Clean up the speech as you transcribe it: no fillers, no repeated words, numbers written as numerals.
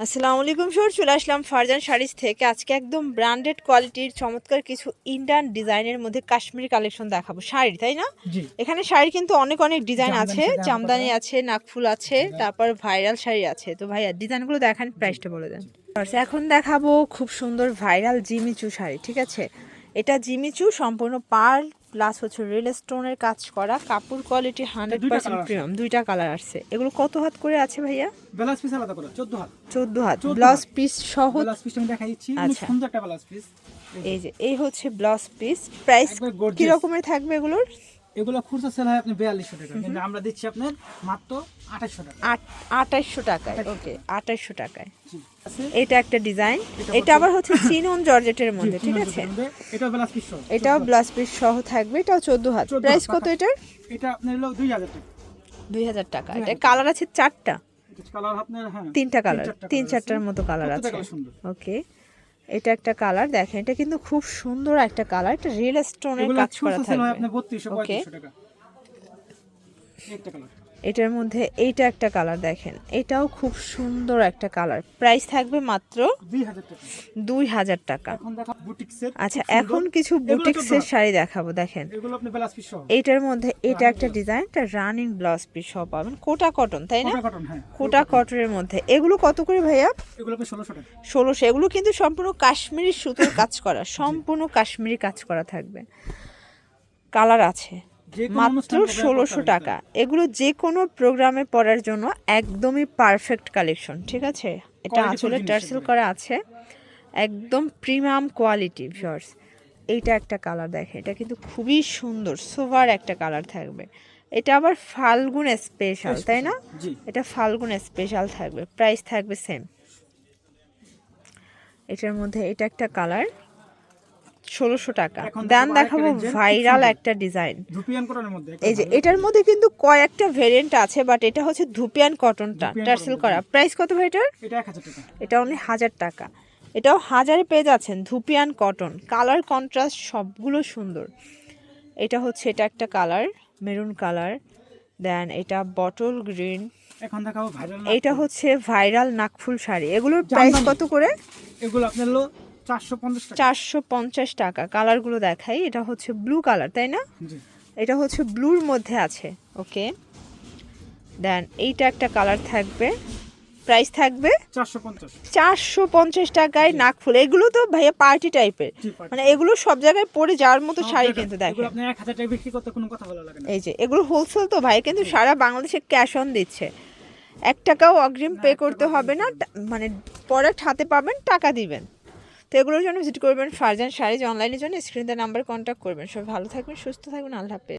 আসসালামু আলাইকুম স্যার, চলে আসলাম ফারজান শাড়িজ থেকে। আজকে একদম ব্র্যান্ডেড কোয়ালিটির চমৎকার কিছু ইন্ডিয়ান ডিজাইনের মধ্যে কাশ্মীরি কালেকশন দেখাবো। শাড়ি তাই না? এখানে শাড়ি কিন্তু অনেক অনেক ডিজাইন আছে, জামদানি আছে, নাকফুল আছে, তারপর ভাইরাল শাড়ি আছে। তো ভাইয়া ডিজাইনগুলো দেখান, প্রাইসটা বলে দেন। এখন দেখাবো খুব সুন্দর ভাইরাল জিমিচু শাড়ি। ঠিক আছে, এটা জিমিচু সম্পূর্ণ পার্ল প্লাস হচ্ছে রিয়েল স্টোনের কাজ করা, কাপড় কোয়ালিটি 100% প্রিমিয়াম। দুইটা কালার আসছে। এগুলো কত হাত করে আছে ভাইয়া? ব্লাউজ পিস আলাদা করে 14 হাত। 14 হাত ব্লাউজ পিস সহ। ব্লাউজ পিস আমি দেখাই দিচ্ছি, খুব সুন্দর একটা ব্লাউজ পিস। এই যে এই হচ্ছে ব্লাউজ পিস। প্রাইস কি রকমের থাকবে এগুলোর? এগুলো খুচরা সেল হয় আপনি 4200 টাকা, কিন্তু আমরা দিচ্ছি আপনার মাত্র 2800 টাকা। 2800 টাকায়। ওকে, 2800 টাকায়। এটা একটা ডিজাইন, এটা আবার হচ্ছে চিনন জর্জেটের মধ্যে। ঠিক আছে, এটা ব্লাউজ পিস সহ, এটাও ব্লাউজ পিস সহ থাকবে। এটাও 14 হাত। প্রাইস কত এটার? এটা আপনার হলো 2000 টাকা। 2000 টাকা। এটা কালার আছে 4টা। কালার আপনার হ্যাঁ 3টা কালার, 3-4টার মতো কালার আছে। ওকে, এটা একটা কালার দেখেন, এটা কিন্তু খুব সুন্দর একটা কালার। এটা রিয়েল স্টোনের কাজ করা থাকবে। আপনার 3200 টাকা। একটা কালার, এটার মধ্যে এইটা একটা কালার দেখেন, এটাও খুব সুন্দর একটা কালার। প্রাইস থাকবে মাত্র 2000 টাকা। আচ্ছা, এখন কিছু বুটিক্সের শাড়ি দেখাবো। দেখেন এইটার মধ্যে এটা একটা ডিজাইন, এটা রানিং ব্লাউজ পিস সহ পাবেন। কোটা কটন তাই না? কোটা কটনের মধ্যে এগুলো কত করে ভাইয়া? এগুলো 1600 টাকা। 1600। এগুলো কিন্তু সম্পূর্ণ কাশ্মীরি সুতোর কাজ করা, সম্পূর্ণ কাশ্মীরি কাজ করা থাকবে। কালার আছে মাত্র 1600 টাকা। এগুলো যে কোনো প্রোগ্রামে পরার জন্য একদমই পারফেক্ট কালেকশন। ঠিক আছে, এটা আসলে টার্সেল করা আছে, একদম প্রিমিয়াম কোয়ালিটি ভিউয়ার্স। এইটা একটা কালার দেখে, এটা কিন্তু খুবই সুন্দর সোভার একটা কালার থাকবে। এটা আবার ফাল্গুন স্পেশাল তাই না? এটা ফাল্গুন স্পেশাল থাকবে। প্রাইস থাকবে সেম। এটার মধ্যে এটা একটা কালার 1600 টাকা। দাম দেখাবো ভাইরাল একটা ডিজাইন। এই যে এটার মধ্যে কিন্তু কয়েকটা ভেরিয়েন্ট আছে, বাট এটা হচ্ছে ধুপিয়ান কটনটা টার্সেল করা। প্রাইস কত ভাই এটার? এটা 1000 টাকা। এটা অনলি 1000 টাকা। এটাও 1000-এ পেয়ে যাচ্ছেন। ধুপিয়ান কটন, কালার কন্ট্রাস্ট সবগুলো সুন্দর। এটা হচ্ছে এটা একটা কালার মেরুন কালার, দেন এটা বটল গ্রিন। এখন দেখাবো ভাইরাল, এটা হচ্ছে ভাইরাল নাকফুল শাড়ি। এগুলোর প্রাইস কত করে? এগুলো আপনার হলো 450 টাকা। কালারগুলো দেখাই। এটা হচ্ছে ব্লু কালার তাই না? এটা হচ্ছে ব্লুর মধ্যে আছে। ওকে, দেন এইটা একটা কালার থাকবে। প্রাইস থাকবে 450 টাকায় নাকফুল। এগুলো তো ভাইয়া পার্টি টাইপের, মানে এগুলো সব জায়গায় পরে যাওয়ার মতো শাড়ি কিন্তু দেখেন। আপনি 1000 টাকা বিক্রি করতে কোনো কথা বলা লাগে না। এই যে এগুলো হোলসেল তো ভাই, কিন্তু সারা বাংলাদেশে ক্যাশ অন দিচ্ছে। 1 টাকাও অগ্রিম পে করতে হবে না, মানে প্রোডাক্ট হাতে পাবেন, টাকা দিবেন। তো এগুলোর জন্য ভিজিট করবেন ফারজান শাড়িজ। অনলাইনের জন্য স্ক্রিনে নাম্বার কন্ট্যাক্ট করবেন। সবাই ভালো থাকবেন, সুস্থ থাকবেন। আল্লাহ হাফেজ।